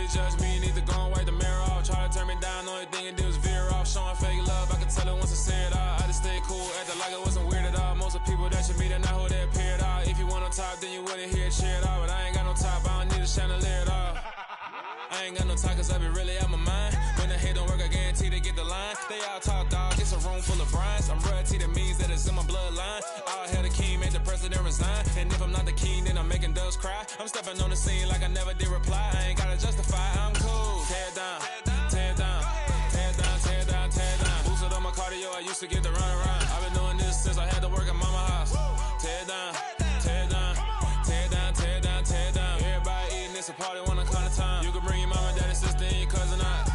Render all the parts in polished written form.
he judge me, need to go and wipe the mirror off. Try to turn me down, only thing he did was veer off. Showing fake love, I can tell it once I say it all. I just stay cool, acting like it wasn't weird at all. Most of the people that you meet are not who they appear at all. If you want on top, then you wouldn't hear it cheered all. But I ain't got no top, I don't need a chandelier at all. I ain't got no talk, cause I be really out my mind. When the hit don't work, I guarantee they get the line. They all talk, dog, it's a room full of brinds. I'm royalty, that means that it's in my bloodline. All hail the king, make the president resign. And if I'm not the king, then I'm making doves cry. I'm stepping on the scene like I never did reply. I ain't gotta justify, I'm cool. Tear down, tear down, tear down, tear down, tear down. Boosted on my cardio, I used to get the run around. I've been doing this since I had to work at mama house. Tear down, tear down, tear down, tear down, tear down. Everybody eating, it's a party when I come to time. You can bring your mama, daddy, sister, and your cousin out.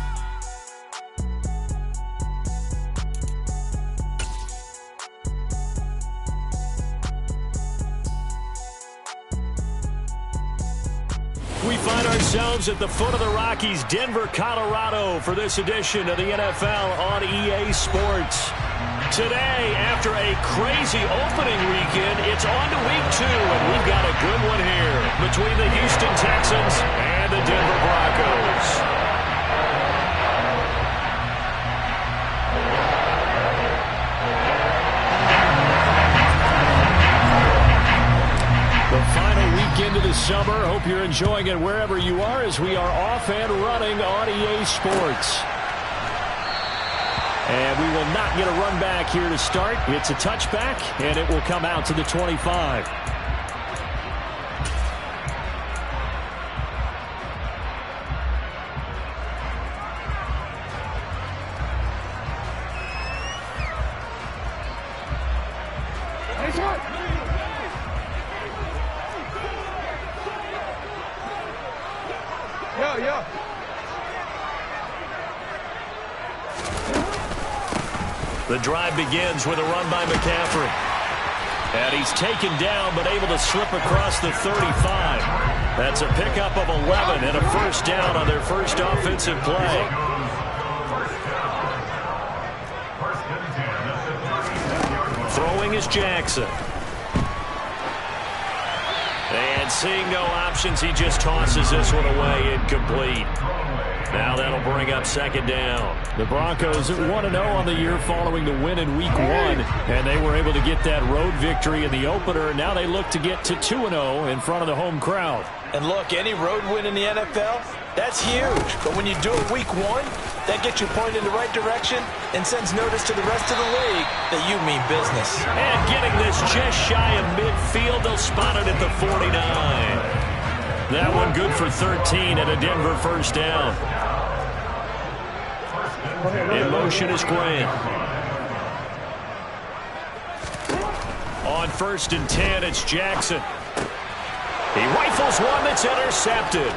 We find ourselves at the foot of the Rockies, Denver, Colorado, for this edition of the NFL on EA Sports. Today, after a crazy opening weekend, it's on to week 2, and we've got a good one here between the Houston Texans and the Denver Broncos. The final weekend of the summer. Hope you're enjoying it wherever you are as we are off and running on EA Sports. And we will not get a run back here to start. It's a touchback, and it will come out to the 25. The drive begins with a run by McCaffrey. And he's taken down but able to slip across the 35. That's a pickup of 11 and a first down on their first offensive play. Throwing is Jackson. And seeing no options, he just tosses this one away, incomplete. Now that'll bring up second down. The Broncos at 1-0 on the year following the win in Week 1. And they were able to get that road victory in the opener. And now they look to get to 2-0 in front of the home crowd. And look, any road win in the NFL, that's huge. But when you do it Week 1, that gets you pointed in the right direction and sends notice to the rest of the league that you mean business. And getting this just shy of midfield, they'll spot it at the 49. That one good for 13 and a Denver first down. In motion is Grant. On 1st and 10, it's Jackson. He rifles one that's intercepted.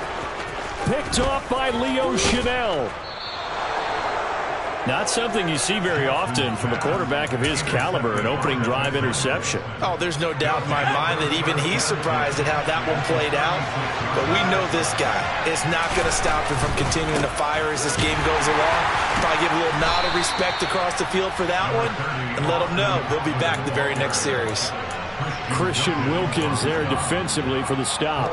Picked off by Leo Chanel. Not something you see very often from a quarterback of his caliber, an opening drive interception. Oh, there's no doubt in my mind that even he's surprised at how that one played out. But we know this guy is not going to stop him from continuing to fire as this game goes along. Probably give a little nod of respect across the field for that one and let him know he'll be back the very next series. Christian Wilkins there defensively for the stop.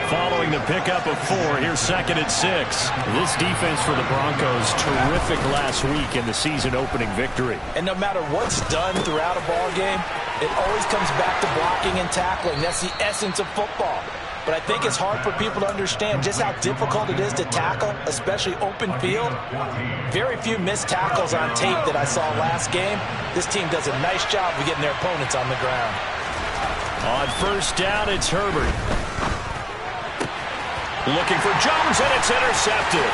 Following the pickup of 4, here's 2nd and 6. This defense for the Broncos, terrific last week in the season opening victory. And no matter what's done throughout a ball game, it always comes back to blocking and tackling. That's the essence of football. But I think it's hard for people to understand just how difficult it is to tackle, especially open field. Very few missed tackles on tape that I saw last game. This team does a nice job of getting their opponents on the ground. On 1st down, it's Herbert. Looking for Jones, and it's intercepted.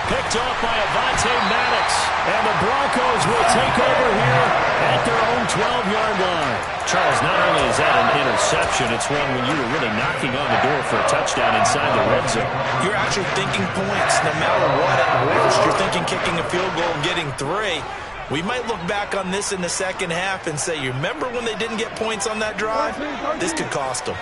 Picked off by Avonte Maddox. And the Broncos will take over here at their own 12-yard line. Charles, not only is that an interception, it's one when you were really knocking on the door for a touchdown inside the red zone. You're actually thinking points no matter what. At worst, you're thinking kicking a field goal and getting 3. We might look back on this in the second half and say, you remember when they didn't get points on that drive? This could cost them.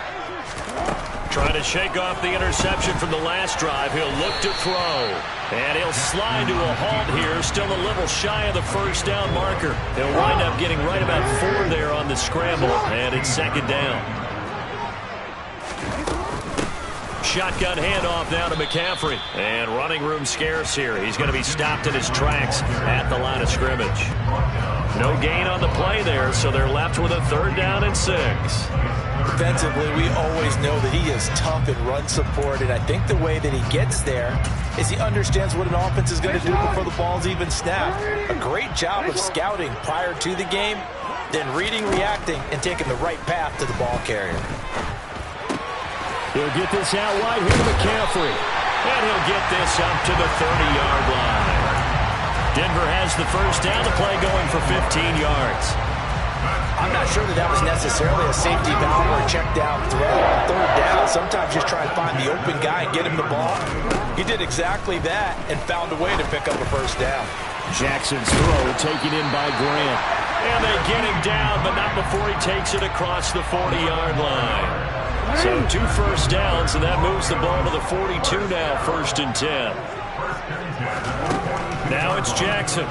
Trying to shake off the interception from the last drive. He'll look to throw. And he'll slide to a halt here. Still a little shy of the first down marker. He'll wind up getting right about 4 there on the scramble. And it's 2nd down. shotgun handoff now to McCaffrey. And running room scarce here. He's going to be stopped in his tracks at the line of scrimmage. No gain on the play there, so they're left with a 3rd down and 6. Defensively, we always know that he is tough in run support, and I think the way that he gets there is he understands what an offense is going to do before the ball's even snapped. A great job of scouting prior to the game, then reading, reacting, and taking the right path to the ball carrier. He'll get this out wide here to McCaffrey, and he'll get this up to the 30-yard line. Denver has the first down, the play going for 15 yards. I'm not sure that was necessarily a safety valve or a check down throw on 3rd down. Sometimes just try and find the open guy and get him the ball. He did exactly that and found a way to pick up a 1st down. Jackson's throw taken in by Grant. And they get him down, but not before he takes it across the 40-yard line. So 2 first downs, and that moves the ball to the 42 now, 1st and 10. Now it's Jackson.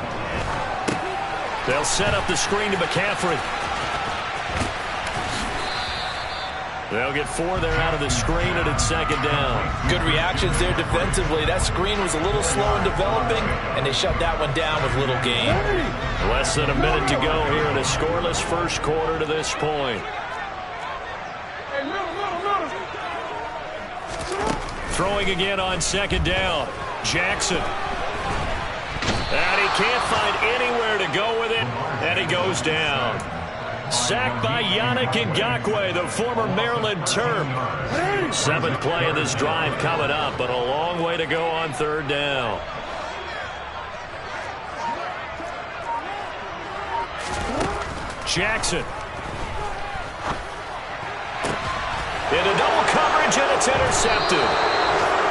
They'll set up the screen to McCaffrey. They'll get 4 there out of the screen, and it's 2nd down. Good reactions there defensively. That screen was a little slow in developing, and they shut that one down with little gain. Less than a minute to go here in a scoreless first quarter to this point. Throwing again on 2nd down. Jackson. And he can't find anywhere to go with it, and he goes down. Sacked by Yannick Ngakoue, the former Maryland Terp. 7th play of this drive coming up, but a long way to go on 3rd down. Jackson. Into double coverage, and it's intercepted.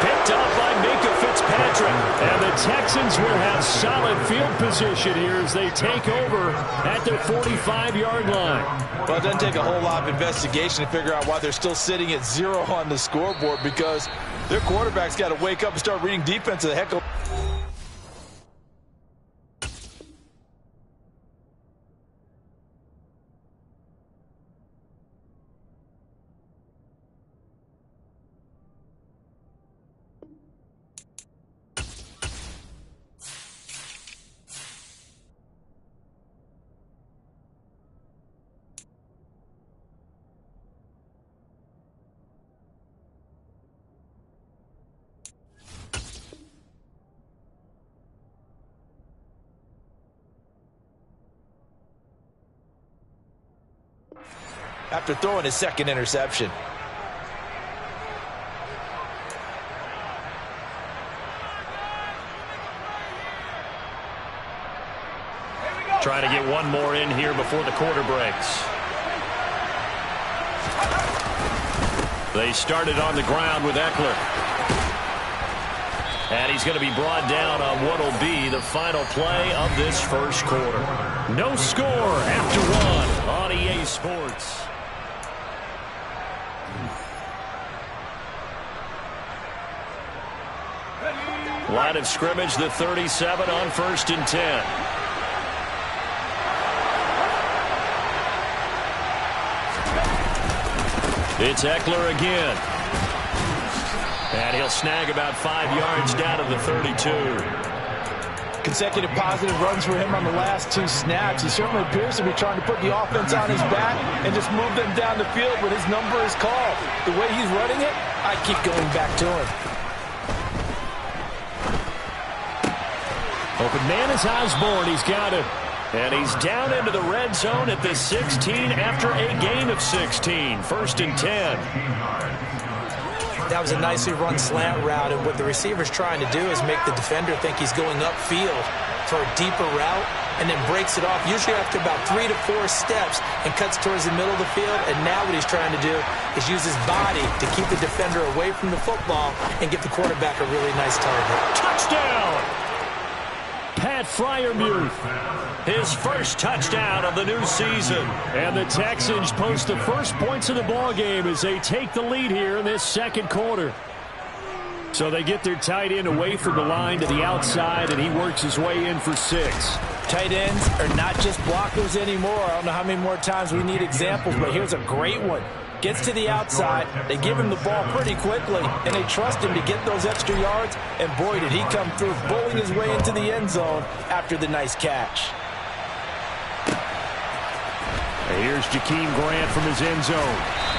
Picked up by Minkah Fitzpatrick. And the Texans will have solid field position here as they take over at their 45-yard line. Well, it doesn't take a whole lot of investigation to figure out why they're still sitting at 0 on the scoreboard, because their quarterback's got to wake up and start reading defense a heck of. After throwing his 2nd interception. Trying to get one more in here before the quarter breaks. They started on the ground with Eckler. And he's going to be brought down on what will be the final play of this first quarter. No score after 1 on EA Sports. Line of scrimmage, the 37 on 1st and 10. It's Eckler again. And he'll snag about 5 yards down to the 32. Consecutive positive runs for him on the last 2 snaps. He certainly appears to be trying to put the offense on his back and just move them down the field when his number is called. The way he's running it, I keep going back to him. Open man is Osborne. He's got it. And he's down into the red zone at the 16 after a gain of 16. 1st and 10. That was a nicely run slant route, and what the receiver's trying to do is make the defender think he's going upfield for a deeper route, and then breaks it off, usually after about 3 to 4 steps, and cuts towards the middle of the field. And now what he's trying to do is use his body to keep the defender away from the football and give the quarterback a really nice target. Touchdown! Pat Freiermuth, his first touchdown of the new season. And the Texans post the first points of the ball game as they take the lead here in this second quarter. So they get their tight end away from the line to the outside, and he works his way in for 6. Tight ends are not just blockers anymore. I don't know how many more times we need examples, but here's a great one. Gets to the outside. They give him the ball pretty quickly, and they trust him to get those extra yards. And boy, did he come through, bowling his way into the end zone after the nice catch. Here's Jakeem Grant from his end zone.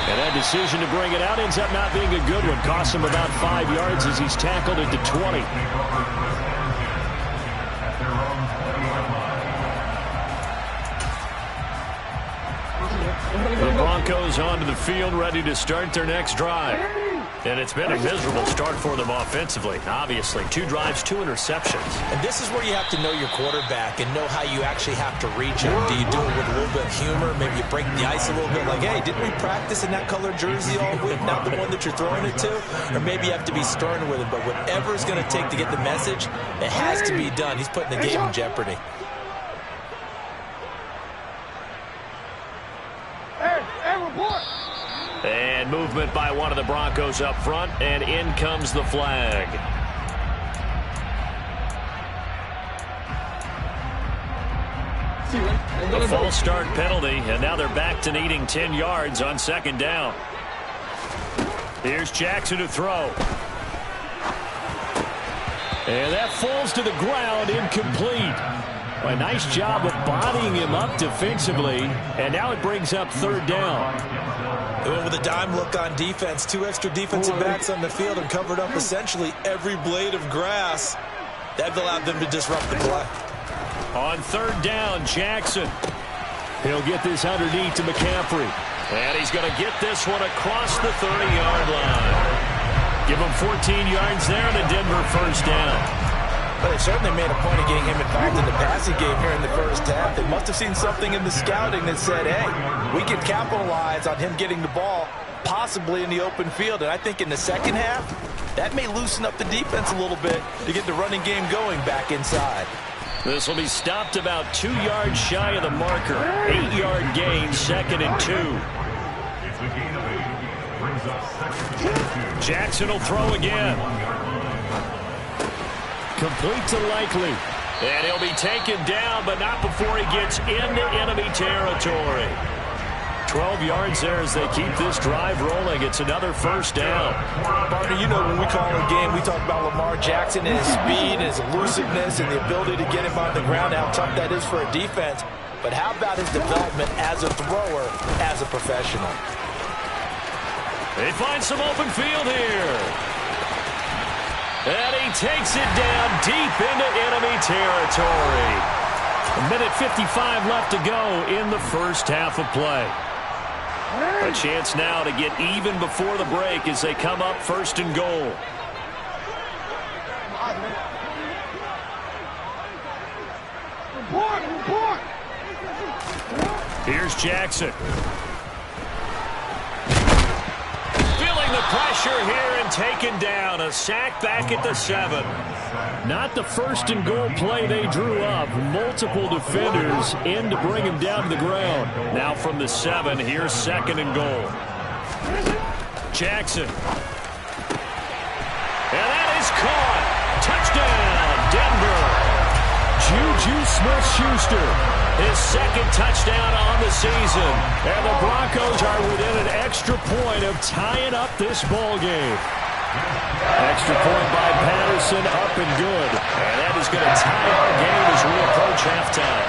And that decision to bring it out ends up not being a good one. Costs him about 5 yards as he's tackled at the 20. The Broncos onto the field, ready to start their next drive. And it's been a miserable start for them offensively. Obviously, 2 drives, 2 interceptions. And this is where you have to know your quarterback and know how you actually have to reach him. Do you do it with a little bit of humor? Maybe you break the ice a little bit like, hey, didn't we practice in that colored jersey all week, not the one that you're throwing it to? Or maybe you have to be stern with him. But whatever it's going to take to get the message, it has to be done. He's putting the game in jeopardy. And movement by one of the Broncos up front, and in comes the flag. A false start penalty, and now they're back to needing 10 yards on 2nd down. Here's Jackson to throw. And that falls to the ground, incomplete. A nice job of bodying him up defensively, and now it brings up 3rd down. They went with a dime look on defense. 2 extra defensive backs on the field and covered up essentially every blade of grass. That allowed them to disrupt the play. On 3rd down, Jackson. He'll get this underneath to McCaffrey. And he's going to get this one across the 30-yard line. Give him 14 yards there and a Denver 1st down. But they certainly made a point of getting him involved in the passing game here in the 1st half. They must have seen something in the scouting that said, hey, we can capitalize on him getting the ball possibly in the open field. And I think in the 2nd half, that may loosen up the defense a little bit to get the running game going back inside. This will be stopped about 2 yards shy of the marker. 8-yard gain, 2nd and 2. Jackson will throw again. Complete to Likely. And he'll be taken down, but not before he gets into enemy territory. 12 yards there as they keep this drive rolling. It's another 1st down. Partner, you know when we call a game, we talk about Lamar Jackson and his speed and his elusiveness and the ability to get him on the ground, how tough that is for a defense. But how about his development as a thrower, as a professional? They find some open field here. And he takes it down deep into enemy territory. 1:55 left to go in the 1st half of play. A chance now to get even before the break as they come up 1st and goal. Here's Jackson. Feeling the pressure here and taken down. A sack back at the 7. Not the 1st and goal play they drew up. Multiple defenders in to bring him down to the ground. Now from the 7, here's 2nd and goal. Jackson. And that is caught. Touchdown, Denver. Juju Smith-Schuster, his 2nd touchdown on the season. And the Broncos are within an extra point of tying up this ball game. Extra point by Patterson, up and good. And that is going to tie our game as we approach halftime.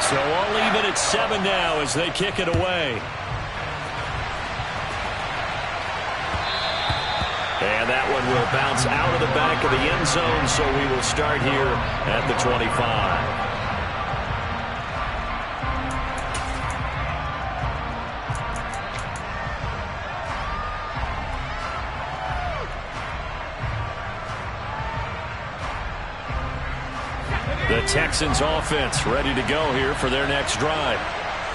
So all even at 7 now as they kick it away. And that one will bounce out of the back of the end zone, so we will start here at the 25. The Texans offense ready to go here for their next drive.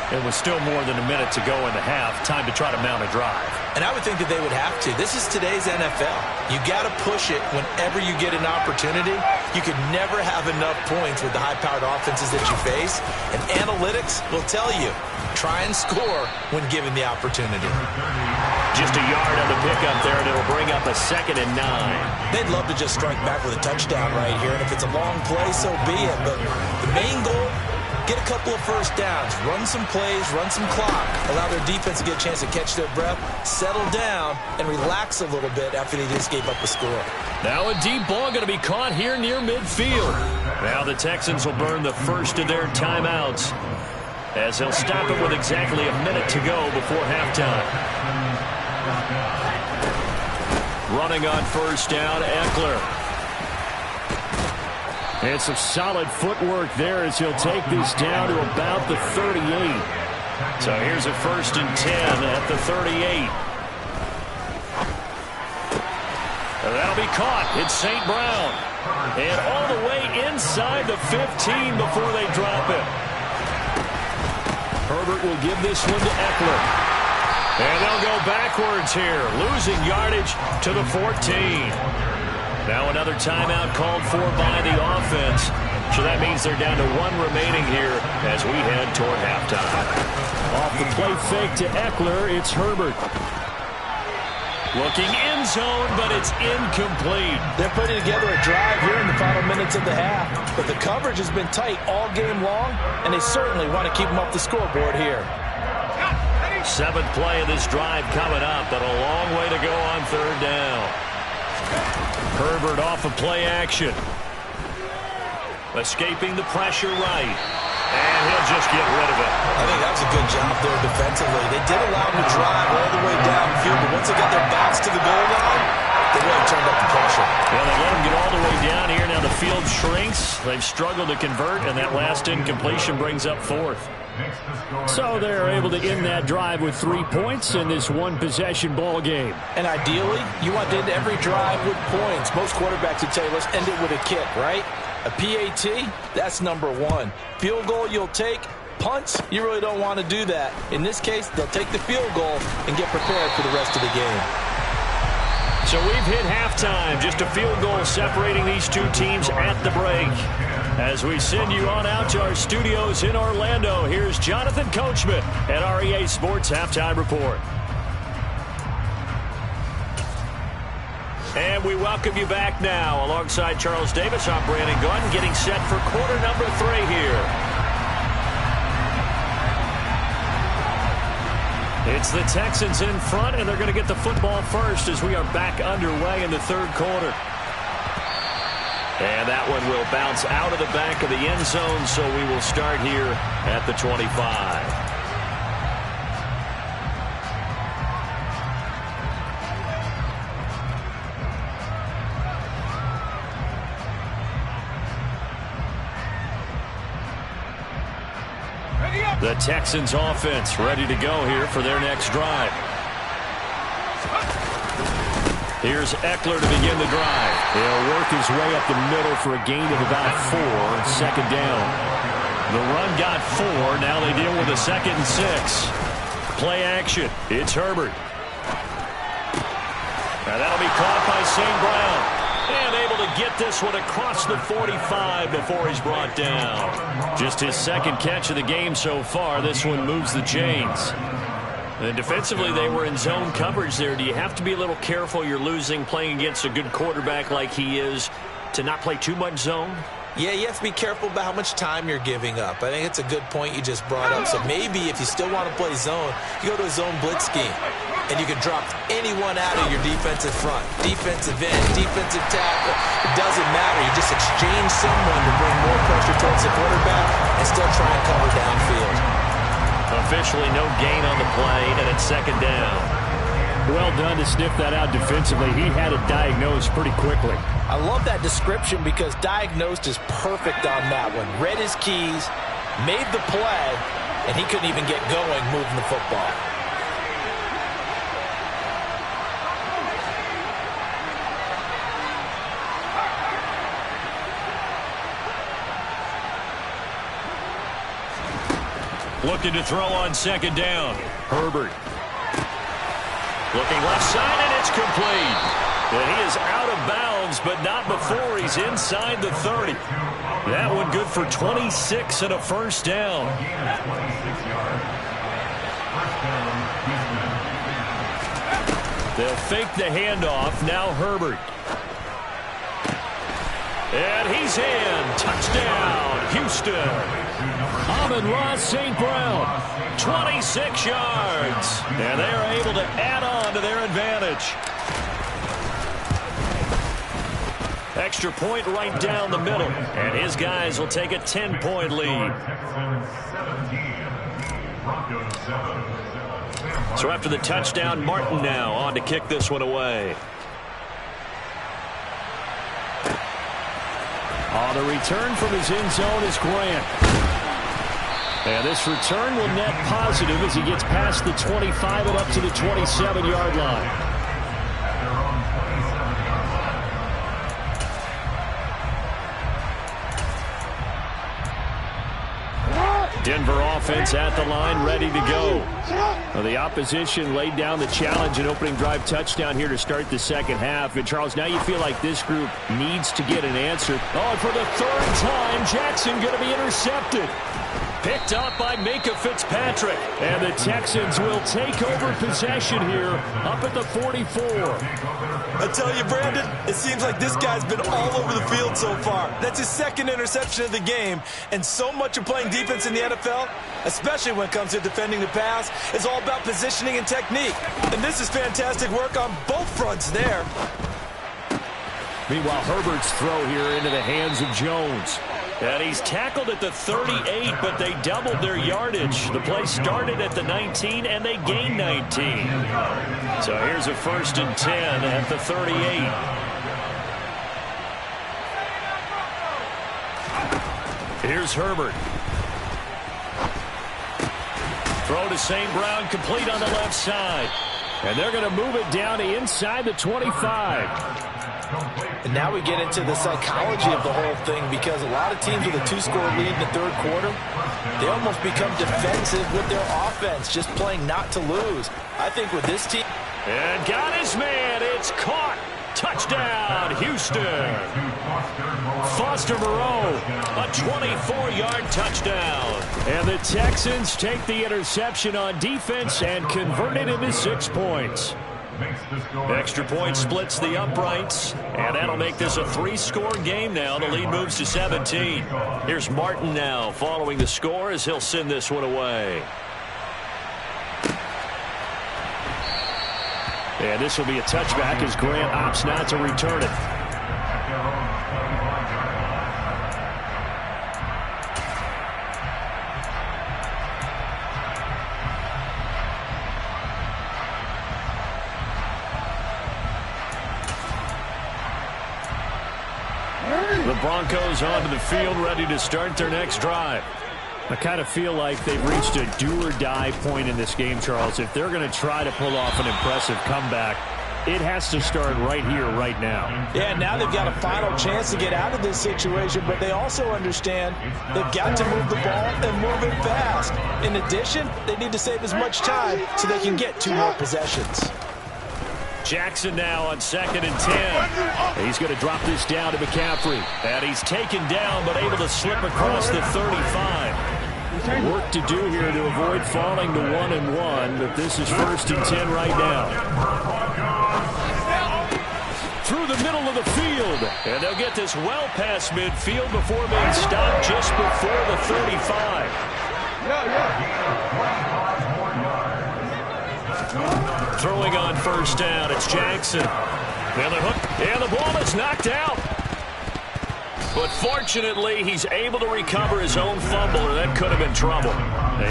And with still more than a minute to go in the half, time to try to mount a drive. And I would think that they would have to. This is today's NFL. You got to push it whenever you get an opportunity. You could never have enough points with the high-powered offenses that you face. And analytics will tell you, try and score when given the opportunity. Just a yard on the pickup there, and it'll bring up a 2nd and 9. They'd love to just strike back with a touchdown right here. And if it's a long play, so be it. But the main goal, get a couple of first downs, run some plays, run some clock, allow their defense to get a chance to catch their breath, settle down, and relax a little bit after they just gave up a score. Now a deep ball going to be caught here near midfield. Now the Texans will burn the first of their timeouts, as they'll stop it with exactly a minute to go before halftime. Running on first down, Eckler. And some solid footwork there as he'll take this down to about the 38. So here's a 1st and 10 at the 38. And that'll be caught. It's St. Brown. And all the way inside the 15 before they drop it. Herbert will give this one to Eckler. And they'll go backwards here, losing yardage to the 14. Now another timeout called for by the offense. So that means they're down to 1 remaining here as we head toward halftime. Off the play fake to Eckler, it's Herbert. Looking end zone, but it's incomplete. They're putting together a drive here in the final minutes of the half. But the coverage has been tight all game long, and they certainly want to keep them off the scoreboard here. 7th play of this drive coming up, but a long way to go on 3rd down. Herbert off of play action. Escaping the pressure right. And he'll just get rid of it. I think that was a good job there defensively. They did allow him to drive all the way downfield, but once they got their backs to the goal line, they really turned up the pressure. Yeah, they let him get all the way down here. Now the field shrinks. They've struggled to convert, and that last incompletion brings up 4th. So they're able to end that drive with 3 points in this one-possession ball game. And ideally, you want to end every drive with points. Most quarterbacks would say, let's end it with a kick, right? A PAT, that's number 1. Field goal you'll take. Punts, you really don't want to do that. In this case, they'll take the field goal and get prepared for the rest of the game. So we've hit halftime. Just a field goal separating these two teams at the break. As we send you on out to our studios in Orlando, here's Jonathan Coachman at our EA Sports Halftime Report. And we welcome you back now. Alongside Charles Davis, I'm Brandon Gordon, getting set for quarter number 3 here. It's the Texans in front, and they're going to get the football first as we are back underway in the 3rd quarter. And that one will bounce out of the back of the end zone, so we will start here at the 25. The Texans offense ready to go here for their next drive. Here's Eckler to begin the drive. He'll work his way up the middle for a gain of about 4, 2nd down. The run got 4. Now they deal with a 2nd and 6. Play action. It's Herbert. Now that'll be caught by St. Brown. And able to get this one across the 45 before he's brought down. Just his 2nd catch of the game so far. This one moves the chains. And defensively, they were in zone coverage there. Do you have to be a little careful? You're losing, playing against a good quarterback like he is, to not play too much zone? Yeah, you have to be careful about how much time you're giving up. I think it's a good point you just brought up. So maybe if you still want to play zone, you go to a zone blitz scheme. And you can drop anyone out of your defensive front. Defensive end, defensive tackle. It doesn't matter. You just exchange someone to bring more pressure towards the quarterback and still try and cover downfield. Officially no gain on the play, and it's 2nd down. Well done to sniff that out defensively. He had it diagnosed pretty quickly. I love that description because diagnosed is perfect on that one. Read his keys, made the play, and he couldn't even get going moving the football. Looking to throw on 2nd down. Herbert. Looking left side, and it's complete. And he is out of bounds, but not before he's inside the 30. That one good for 26 and a 1st down. They'll fake the handoff. Now Herbert. And he's in. Touchdown, Houston. Amon-Ra St. Brown, 26 yards. And they are able to add on to their advantage. Extra point right down the middle. And his guys will take a 10-point lead. So after the touchdown, Martin now on to kick this one away. The return from his end zone is Grant. And this return will net positive as he gets past the 25 and up to the 27-yard line. Denver offense at the line, ready to go. Well, the opposition laid down the challenge and opening drive touchdown here to start the second half. And, Charles, now you feel like this group needs to get an answer. Oh, and for the third time, Jackson going to be intercepted. Picked up by Minka Fitzpatrick. And the Texans will take over possession here up at the 44. I tell you, Brandon, it seems like this guy's been all over the field so far. That's his second interception of the game. And so much of playing defense in the NFL, especially when it comes to defending the pass, is all about positioning and technique. And this is fantastic work on both fronts there. Meanwhile, Herbert's throw here into the hands of Jones. And he's tackled at the 38, but they doubled their yardage. The play started at the 19, and they gained 19. So here's a 1st and 10 at the 38. Here's Herbert. Throw to St. Brown, complete on the left side. And they're going to move it down to inside the 25. And now we get into the psychology of the whole thing, because a lot of teams with a 2-score lead in the third quarter, they almost become defensive with their offense, just playing not to lose. I think with this team... And got his man. It's caught. Touchdown, Houston. Foster Moreau, a 24-yard touchdown. And the Texans take the interception on defense and convert it into 6 points. Extra point splits the uprights, and that'll make this a 3-score game now. The lead moves to 17. Here's Martin now following the score as he'll send this one away. And this will be a touchback as Grant opts not to return it. The Broncos onto the field, ready to start their next drive. I kind of feel like they've reached a do-or-die point in this game, Charles. If they're going to try to pull off an impressive comeback, it has to start right here, right now. Yeah, now they've got a final chance to get out of this situation, but they also understand they've got to move the ball and move it fast. In addition, they need to save as much time so they can get 2 more possessions. Jackson now on 2nd and 10. He's going to drop this down to McCaffrey. And he's taken down, but able to slip across the 35. Work to do here to avoid falling to 1-1, but this is 1st and 10 right now. Through the middle of the field. And they'll get this well past midfield before being stopped just before the 35. Throwing on 1st down, it's Jackson. And the hook, and the ball is knocked out. But fortunately, he's able to recover his own fumble, or that could have been trouble.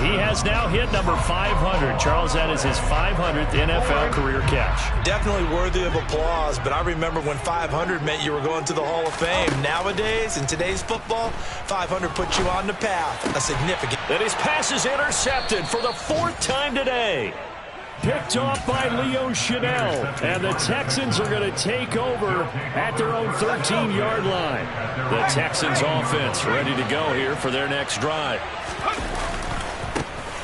He has now hit number 500. Charles, that is his 500th NFL career catch. Definitely worthy of applause, but I remember when 500 meant you were going to the Hall of Fame. Nowadays, in today's football, 500 puts you on the path. A significant... And his pass is intercepted for the 4th time today. Picked off by Leo Chanel, and the Texans are going to take over at their own 13-yard line. The Texans offense ready to go here for their next drive.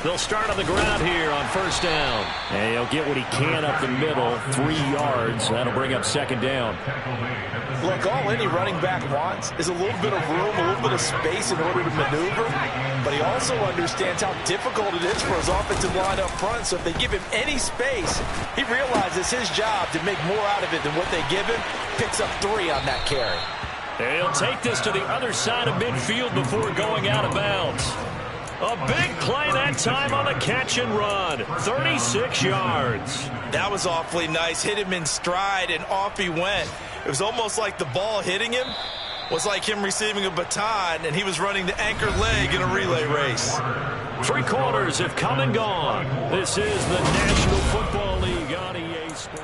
They'll start on the ground here on 1st down. And he'll get what he can up the middle, 3 yards. That'll bring up 2nd down. Look, all any running back wants is a little bit of room, a little bit of space in order to maneuver. But he also understands how difficult it is for his offensive line up front. So if they give him any space, he realizes his job to make more out of it than what they give him. Picks up 3 on that carry. And he'll take this to the other side of midfield before going out of bounds. A big play that time on the catch and run. 36 yards. That was awfully nice. Hit him in stride, and off he went. It was almost like the ball hitting him was like him receiving a baton, and he was running the anchor leg in a relay race. 3 quarters have come and gone. This is the National Football League on EA Sports.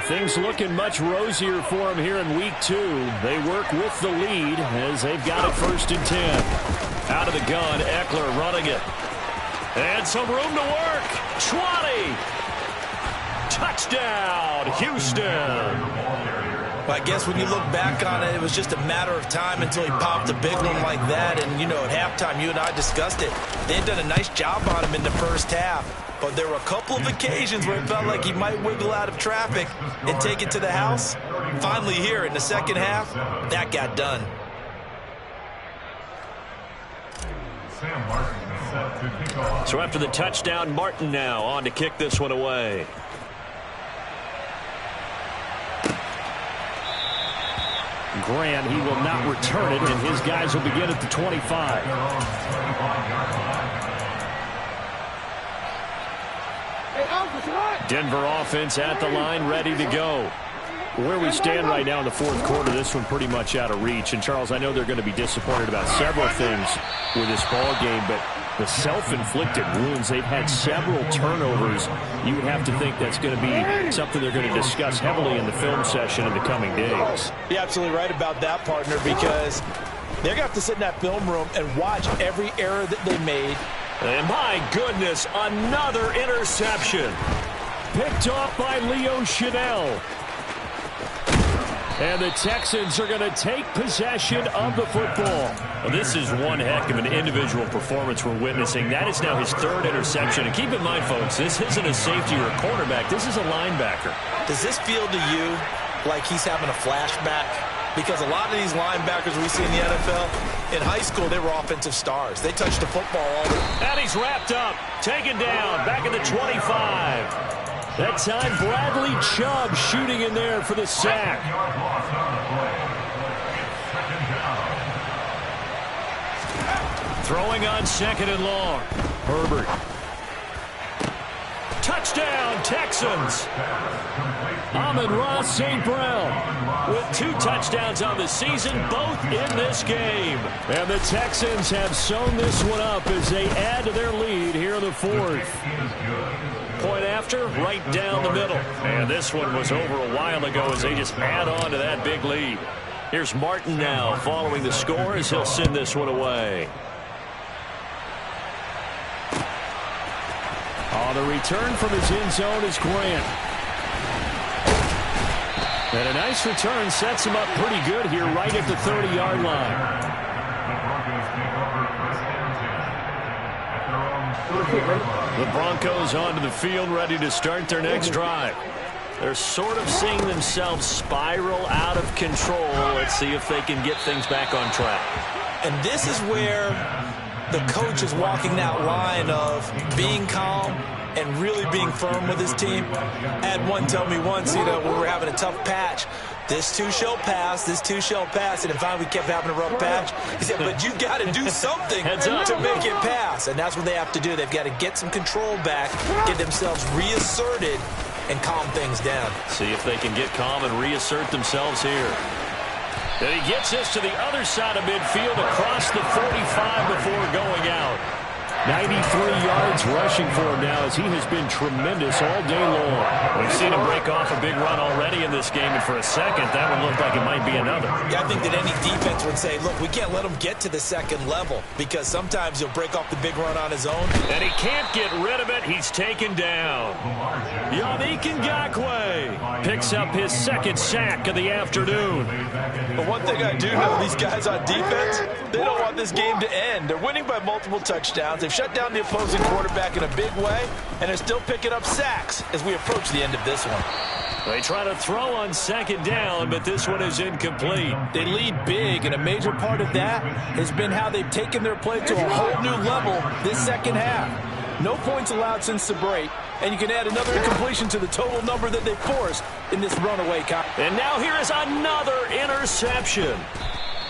Things looking much rosier for them here in week 2. They work with the lead as they've got it 1st and 10. Out of the gun, Eckler running it. And some room to work. 20. Touchdown, Houston. Well, I guess when you look back on it, it was just a matter of time until he popped a big one like that. And, you know, at halftime, you and I discussed it. They had done a nice job on him in the first half. But there were a couple of occasions where it felt like he might wiggle out of traffic and take it to the house. Finally here in the second half, that got done. So after the touchdown, Martin now on to kick this one away. Grant, he will not return it, and his guys will begin at the 25. Denver offense at the line, ready to go. Where we stand right now in the 4th quarter, this one pretty much out of reach. And, Charles, I know they're going to be disappointed about several things with this ball game, but the self-inflicted wounds, they've had several turnovers. You would have to think that's going to be something they're going to discuss heavily in the film session in the coming days. You're absolutely right about that, partner, because they're going to have to sit in that film room and watch every error that they made. And my goodness, another interception. Picked off by Leo Chanel. And the Texans are going to take possession of the football. Well, this is one heck of an individual performance we're witnessing. That is now his 3rd interception. And keep in mind, folks, this isn't a safety or a cornerback. This is a linebacker. Does this feel to you like he's having a flashback? Because a lot of these linebackers we see in the NFL, in high school, they were offensive stars. They touched the football all the time. And he's wrapped up, taken down, back at the 25. That time, Bradley Chubb shooting in there for the sack. Throwing on 2nd and long. Herbert. Touchdown, Texans. Amon-Ra St. Brown with 2 touchdowns on the season, both in this game. And the Texans have sewn this one up as they add to their lead here in the 4th. Point after, right down the middle. And this one was over a while ago as they just add on to that big lead. Here's Martin now following the score as he'll send this one away. On the return from his end zone is Grant. And a nice return sets him up pretty good here right at the 30-yard line. The Broncos onto the field, ready to start their next drive. They're sort of seeing themselves spiral out of control. Let's see if they can get things back on track. And this is where the coach is walking that line of being calm and really being firm with his team. I had one tell me once, you know, when we were having a tough patch, this too shall pass, this too shall pass. And finally we kept having a rough patch. He said, but you've got to do something to make it pass. And that's what they have to do. They've got to get some control back, get themselves reasserted, and calm things down. See if they can get calm and reassert themselves here. Then he gets this to the other side of midfield across the 45 before going out. 93 yards rushing for him now as he has been tremendous all day long. We've seen him break off a big run already in this game, and for a second, that would look like it might be another. Yeah, I think that any defense would say, look, we can't let him get to the second level because sometimes he'll break off the big run on his own. And he can't get rid of it. He's taken down. Yannick Ngakoue picks up his 2nd sack of the afternoon. But one thing I do know, these guys on defense, they don't want this game to end. They're winning by multiple touchdowns. They've shut down the opposing quarterback in a big way, and they're still picking up sacks as we approach the end of this one. They try to throw on 2nd down, but this one is incomplete. They lead big, and a major part of that has been how they've taken their play to a whole new level this second half. No points allowed since the break, and you can add another incompletion to the total number that they forced in this runaway contest. And now here is another interception.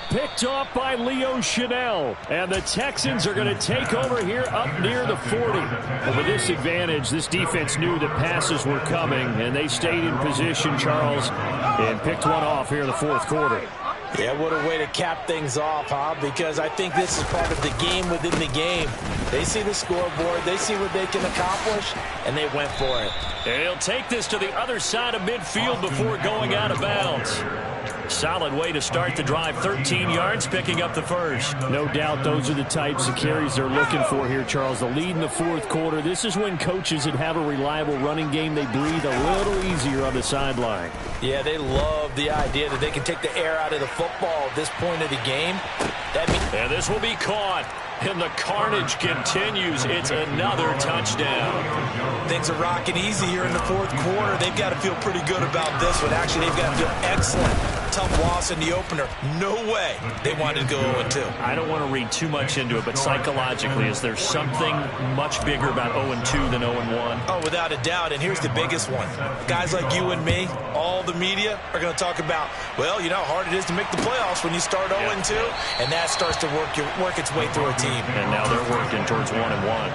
Picked off by Leo Chanel. And the Texans are going to take over here up near the 40. But with this advantage, this defense knew that passes were coming, and they stayed in position, Charles, and picked one off here in the fourth quarter. Yeah, what a way to cap things off, huh? Because I think this is part of the game within the game. They see the scoreboard, they see what they can accomplish, and they went for it. And he'll take this to the other side of midfield before going out of bounds. Solid way to start the drive. 13 yards, picking up the first. No doubt those are the types of carries they're looking for here, Charles. The lead in the fourth quarter. This is when coaches that have a reliable running game, they breathe a little easier on the sideline. Yeah, they love the idea that they can take the air out of the football at this point of the game. And this will be caught. And the carnage continues. It's another touchdown. Things are rocking easy here in the fourth quarter. They've got to feel pretty good about this one. Actually, they've got to feel excellent. Tough loss in the opener. No way they wanted to go 0-2. I don't want to read too much into it, but psychologically, is there something much bigger about 0-2 than 0-1? Oh, without a doubt. And here's the biggest one. Guys like you and me, all the media, are going to talk about, well, you know how hard it is to make the playoffs when you start 0-2, and that starts to work its way through a team. And now they're working towards 1-1.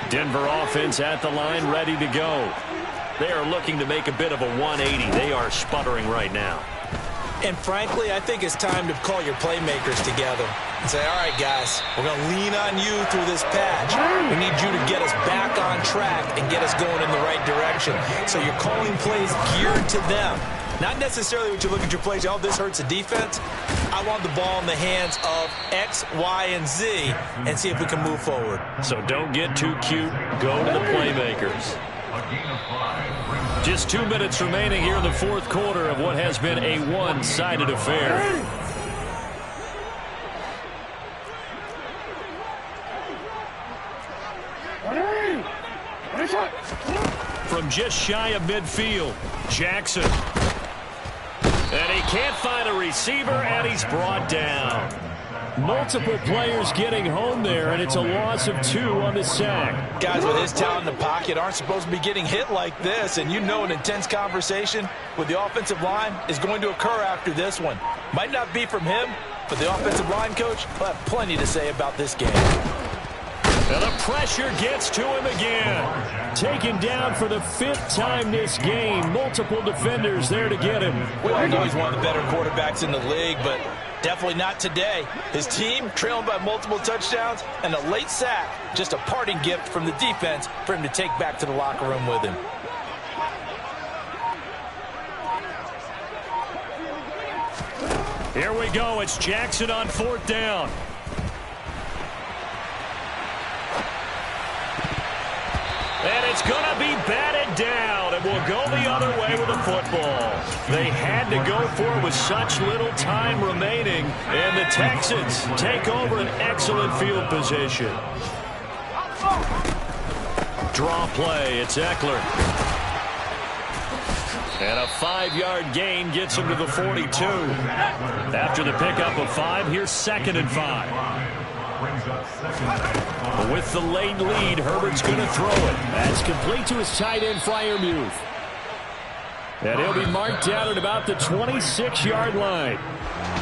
Denver offense at the line, ready to go. They are looking to make a bit of a 180. They are sputtering right now. And frankly, I think it's time to call your playmakers together and say, all right, guys, we're going to lean on you through this patch. We need you to get us back on track and get us going in the right direction. So you're calling plays geared to them. Not necessarily what you look at your plays, oh, this hurts the defense. I want the ball in the hands of X, Y, and Z and see if we can move forward. So don't get too cute. Go to the playmakers. Just 2 minutes remaining here in the fourth quarter of what has been a one-sided affair. From just shy of midfield, Jackson. And he can't find a receiver, and he's brought down. Multiple players getting home there, and it's a loss of 2 on the sack. Guys with his talent in the pocket aren't supposed to be getting hit like this, and you know an intense conversation with the offensive line is going to occur after this one. Might not be from him, but the offensive line coach will have plenty to say about this game. And the pressure gets to him again. Taken down for the 5th time this game. Multiple defenders there to get him. We all know he's one of the better quarterbacks in the league, but definitely not today. His team trailing by multiple touchdowns and a late sack. Just a parting gift from the defense for him to take back to the locker room with him. Here we go. It's Jackson on 4th down. And it's going to be batted down, and we'll go the other way with the football. They had to go for it with such little time remaining, and the Texans take over an excellent field position. Draw play, it's Eckler. And a 5-yard gain gets him to the 42. After the pickup of 5, here's 2nd and 5. With the late lead, Herbert's going to throw it. That's complete to his tight end, Freiermuth. And he'll be marked down at about the 26-yard line.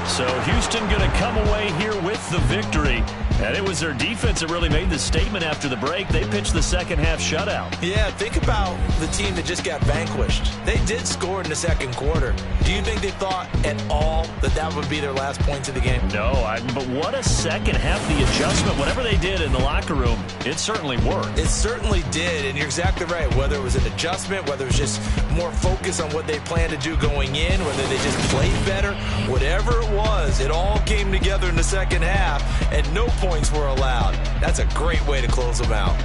So Houston going to come away here with the victory. And it was their defense that really made the statement after the break. They pitched the second-half shutout. Yeah, think about the team that just got vanquished. They did score in the second quarter. Do you think they thought at all that that would be their last points of the game? No, but what a second half. The adjustment, whatever they did in the locker room, it certainly worked. It certainly did, and you're exactly right. Whether it was an adjustment, whether it was just more focus on what they planned to do going in, whether they just played better, whatever it was, it all came together in the second half, and no points were allowed. That's a great way to close them out.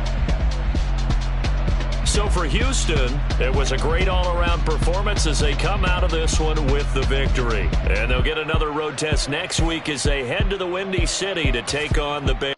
So for Houston, it was a great all-around performance as they come out of this one with the victory. And they'll get another road test next week as they head to the Windy City to take on the Bears.